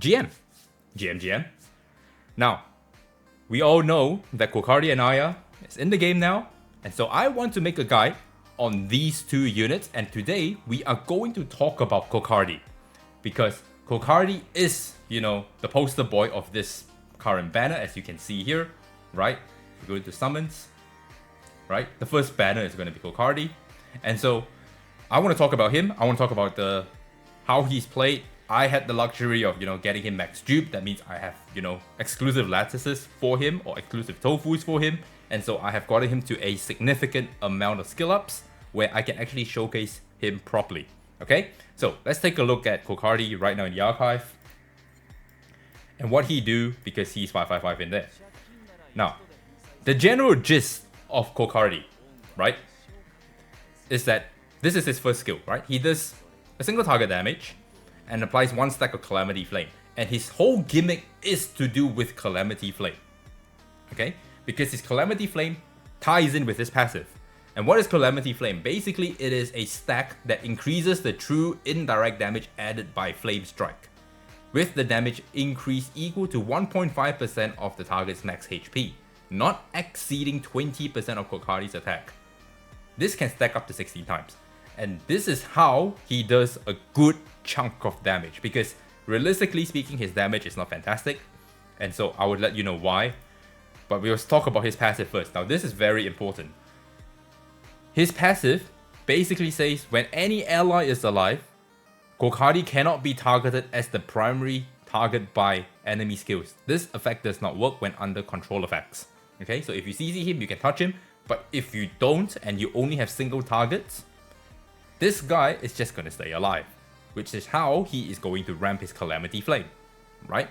GM. GM. Now, we all know that Kokardi and Aya is in the game now, and so I want to make a guide on these two units, and today we are going to talk about Kokardi, because Kokardi is, the poster boy of this current banner, as you can see here, right? We go into summons, right? The first banner is going to be Kokardi, and so I want to talk about him. I want to talk about how he's played. I had the luxury of, getting him max dupe. That means I have, exclusive lattices for him or exclusive tofus for him. And so I have gotten him to a significant amount of skill ups where I can actually showcase him properly. Okay, so let's take a look at Kokardi right now in the archive and what he do, because he's 555 in there. Now, the general gist of Kokardi, right, is that this is his first skill, right? He does a single target damage and applies 1 stack of Calamity Flame. And his whole gimmick is to do with Calamity Flame. Okay? Because his Calamity Flame ties in with his passive. And what is Calamity Flame? Basically, it is a stack that increases the true indirect damage added by Flame Strike, with the damage increase equal to 1.5% of the target's max HP, not exceeding 20% of Kokardi's attack. This can stack up to 16 times. And this is how he does a good chunk of damage, because realistically speaking, his damage is not fantastic. And so I would let you know why. But we'll talk about his passive first. Now, this is very important. His passive basically says when any ally is alive, Kokardi cannot be targeted as the primary target by enemy skills. This effect does not work when under control effects. Okay, so if you CC him, you can touch him. But if you don't and you only have single targets, this guy is just going to stay alive, which is how he is going to ramp his Calamity Flame, right?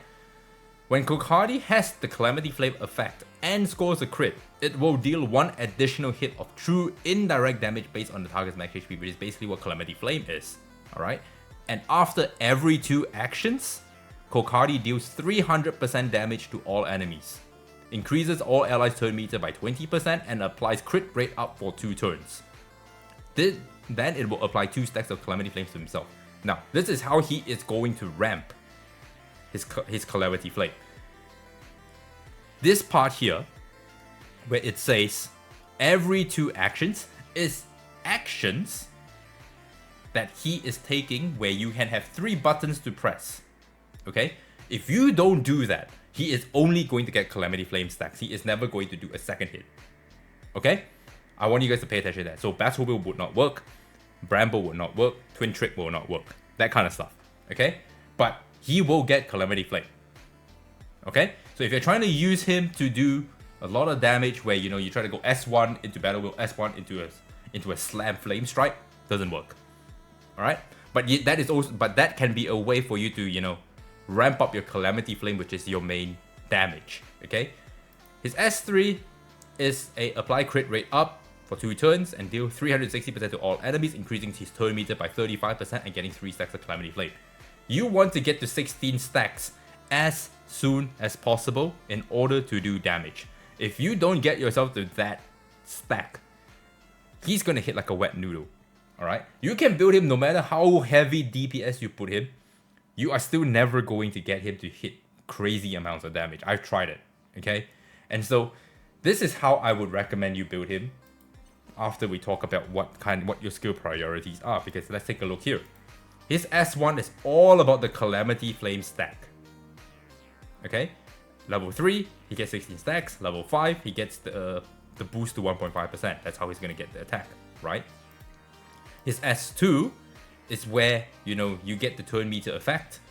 When Kokardi has the Calamity Flame effect and scores a crit, it will deal 1 additional hit of true indirect damage based on the target's max HP, which is basically what Calamity Flame is, alright? And after every 2 actions, Kokardi deals 300% damage to all enemies, increases all allies' turn meter by 20%, and applies crit rate up for 2 turns. Then it will apply 2 stacks of Calamity Flames to himself. Now, this is how he is going to ramp his Calamity Flame. This part here, where it says every 2 actions, is actions that he is taking where you can have 3 buttons to press. Okay? If you don't do that, he is only going to get Calamity Flame stacks. He is never going to do a second hit. Okay? I want you guys to pay attention to that. So Battle Wheel would not work, Bramble will not work, Twin Trick will not work. That kind of stuff. Okay? But he will get Calamity Flame. Okay? So if you're trying to use him to do a lot of damage where you try to go S1 into Battle Wheel, S1 into a Slam Flame Strike, doesn't work. Alright? But that can be a way for you to, ramp up your Calamity Flame, which is your main damage. Okay? His S3 is a apply crit rate up for 2 turns and deal 360% to all enemies, increasing his turn meter by 35% and getting 3 stacks of Calamity Flame. You want to get to 16 stacks as soon as possible in order to do damage. If you don't get yourself to that stack, he's gonna hit like a wet noodle. Alright? You can build him no matter how heavy DPS you put him, you are still never going to get him to hit crazy amounts of damage. I've tried it. Okay? And so this is how I would recommend you build him after we talk about what your skill priorities are, because let's take a look here. His S1 is all about the Calamity Flame stack. Okay? Level 3, he gets 16 stacks. Level 5, he gets the boost to 1.5%. That's how he's going to get the attack, right? His S2 is where, you get the turn meter effect,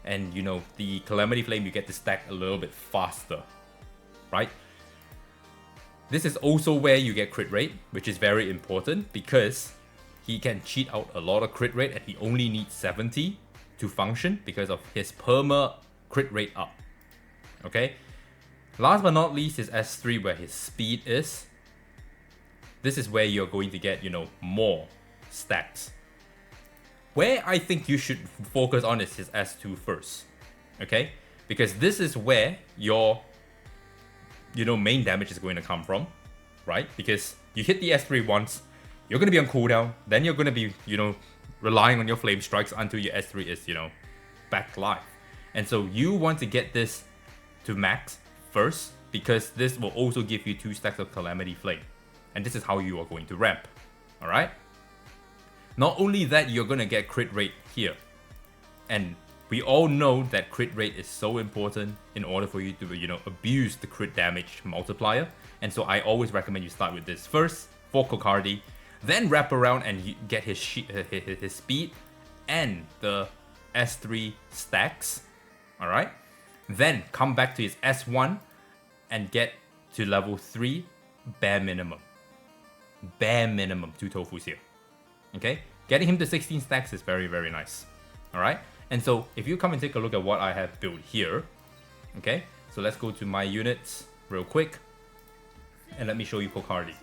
and, the Calamity Flame, you get to stack a little bit faster, right? This is also where you get crit rate, which is very important because he can cheat out a lot of crit rate and he only needs 70 to function because of his perma crit rate up. Okay? Last but not least is S3, where his speed is. This is where you're going to get, more stacks. Where I think you should focus on is his S2 first. Okay? Because this is where your main damage is going to come from, right? Because you hit the S3 once, you're going to be on cooldown, then you're going to be, relying on your flame strikes until your S3 is, back live. And so you want to get this to max first, because this will also give you 2 stacks of Calamity Flame. And this is how you are going to ramp. Alright? Not only that, you're going to get crit rate here. And we all know that crit rate is so important in order for you to, you know, abuse the crit damage multiplier. And so I always recommend you start with this first for Kokardi, then wrap around and you get his speed and the S3 stacks. Alright? Then come back to his S1 and get to level 3 bare minimum. Bare minimum 2 tofus here. Okay? Getting him to 16 stacks is very, very nice. Alright? And so if you come and take a look at what I have built here. Okay? So let's go to my units real quick. And let me show you Kokardi.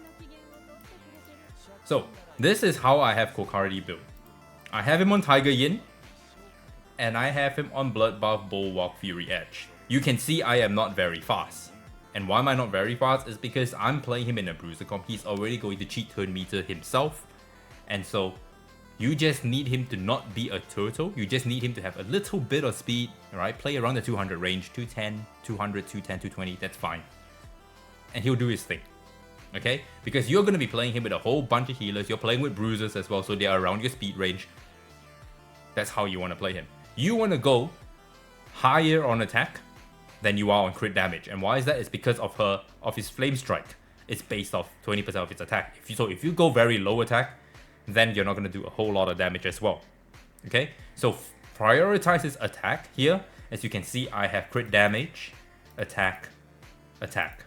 So this is how I have Kokardi built. I have him on Tiger Yin. And I have him on Bloodbath, Bulwark, Fury Edge. You can see I am not very fast. And why am I not very fast is because I'm playing him in a bruiser comp. He's already going to cheat turn meter himself. And so you just need him to not be a turtle. You just need him to have a little bit of speed. Alright, play around the 200 range. 210, 200, 210, 220, that's fine. And he'll do his thing. Okay? Because you're going to be playing him with a whole bunch of healers. You're playing with bruisers as well, so they are around your speed range. That's how you want to play him. You want to go higher on attack than you are on crit damage. And why is that? It's because of his Flame Strike. It's based off 20% of its attack. If you go very low attack, then you're not going to do a whole lot of damage as well. Okay? So prioritize his attack here. As you can see, I have crit damage, attack, attack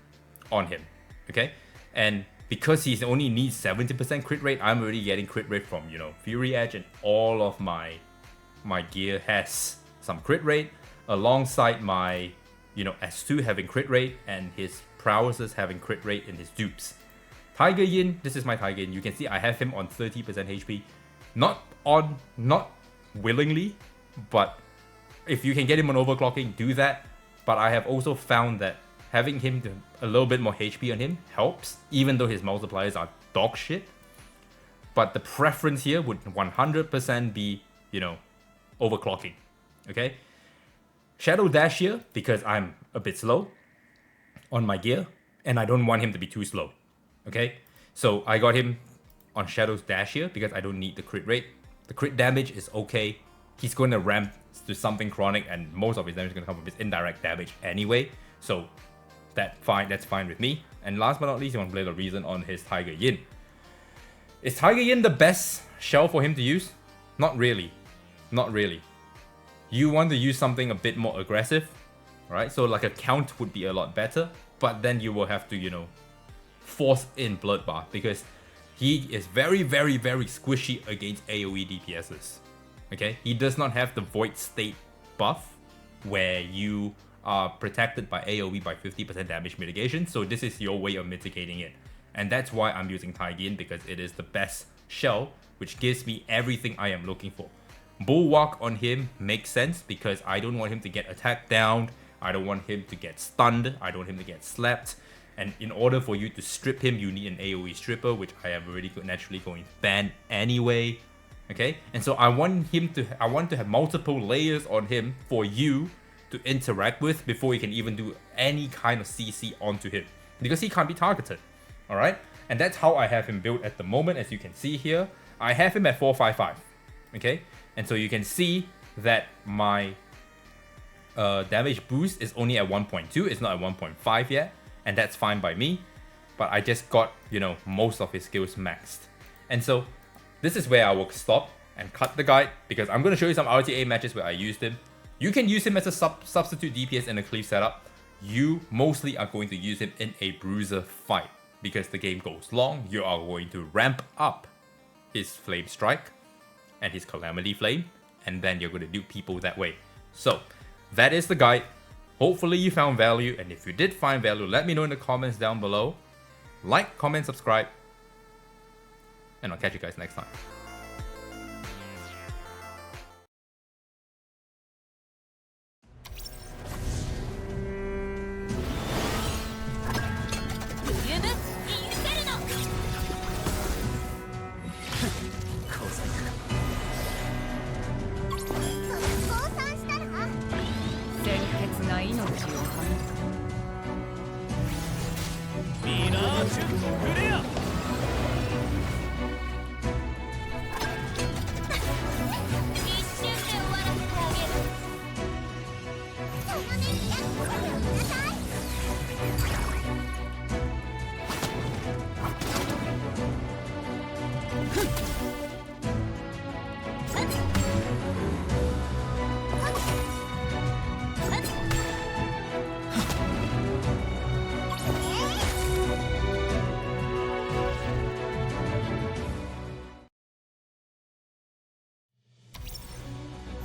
on him. Okay? And because he only needs 70% crit rate, I'm already getting crit rate from, you know, Fury Edge, and all of my gear has some crit rate alongside my, you know, S2 having crit rate and his prowesses having crit rate in his dupes. Tiger Yin, this is my Tiger Yin. You can see I have him on 30% HP. Not willingly, but if you can get him on overclocking, do that. But I have also found that having him to a little bit more HP on him helps, even though his multipliers are dog shit. But the preference here would 100% be, you know, overclocking. Okay? Shadow Dash here, because I'm a bit slow on my gear, and I don't want him to be too slow. Okay? So I got him on Shadow's Dash here, because I don't need the crit rate. The crit damage is okay. He's going to ramp to something chronic, and most of his damage is going to come from his indirect damage anyway. So that's fine with me. And last but not least, you want to play the reason on his Tiger Yin. Is Tiger Yin the best shell for him to use? Not really. Not really. You want to use something a bit more aggressive, right? So like a count would be a lot better, but then you will have to, you know, force in Bloodbath, because he is very, very, very squishy against AoE DPSs. Okay? He does not have the Void State buff, where you are protected by AoE by 50% damage mitigation, so this is your way of mitigating it. And that's why I'm using Tiger Yin, because it is the best shell, which gives me everything I am looking for. Bulwark on him makes sense, because I don't want him to get attacked down, I don't want him to get stunned, I don't want him to get slapped. And in order for you to strip him, you need an AoE stripper, which I am already naturally going to ban anyway. Okay? And so I want to have multiple layers on him for you to interact with before you can even do any kind of CC onto him, because he can't be targeted. Alright? And that's how I have him built at the moment. As you can see here, I have him at 455. Okay? And so you can see that my damage boost is only at 1.2. It's not at 1.5 yet. And that's fine by me. But I just got, you know, most of his skills maxed. And so this is where I will stop and cut the guide, because I'm going to show you some RTA matches where I used him. You can use him as a substitute DPS in a cleave setup. You mostly are going to use him in a bruiser fight, because the game goes long. You are going to ramp up his Flame Strike and his Calamity Flame, and then you're going to do people that way. So that is the guide. Hopefully you found value, and if you did find value, let me know in the comments down below. Like, comment, subscribe, and I'll catch you guys next time. が命を放つ。ミラージュフレア。一瞬で終わらせてあげる。その熱気これをください。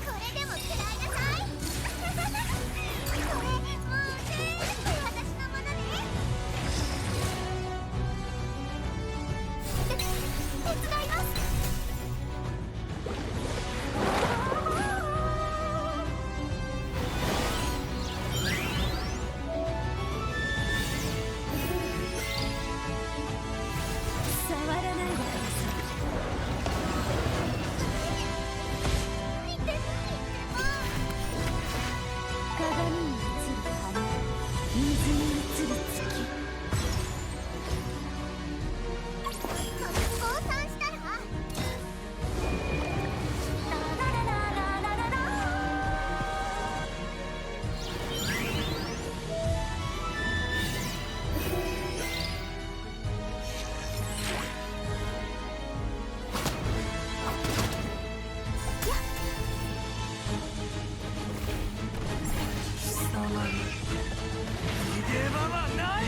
これでも食らいなさい。これもう全部私のものね。手伝います。触らないでください。鏡に映る花、水に映る月。降参したらララララララララ。貴様に逃げ場はない。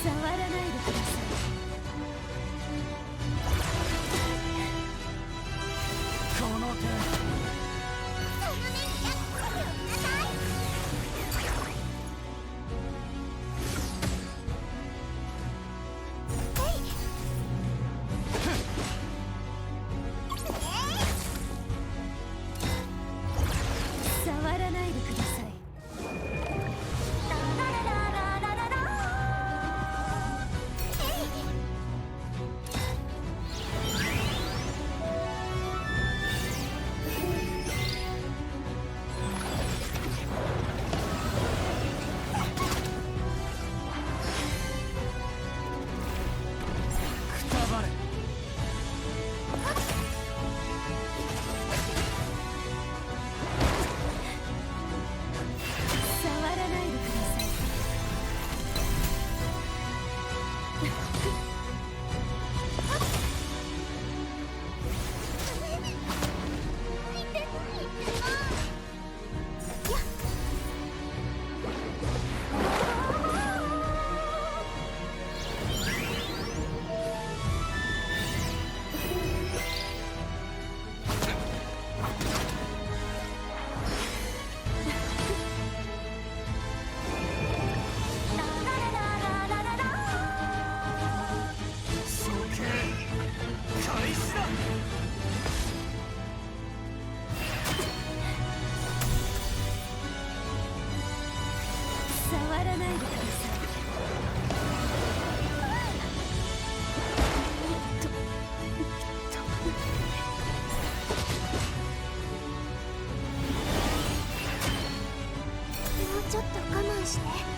触らないでください。この手。その熱気これをください。触らないでください。ララララララララ。くたばれ。触らないでください。処刑開始だ。触らないでください。もうちょっと我慢して。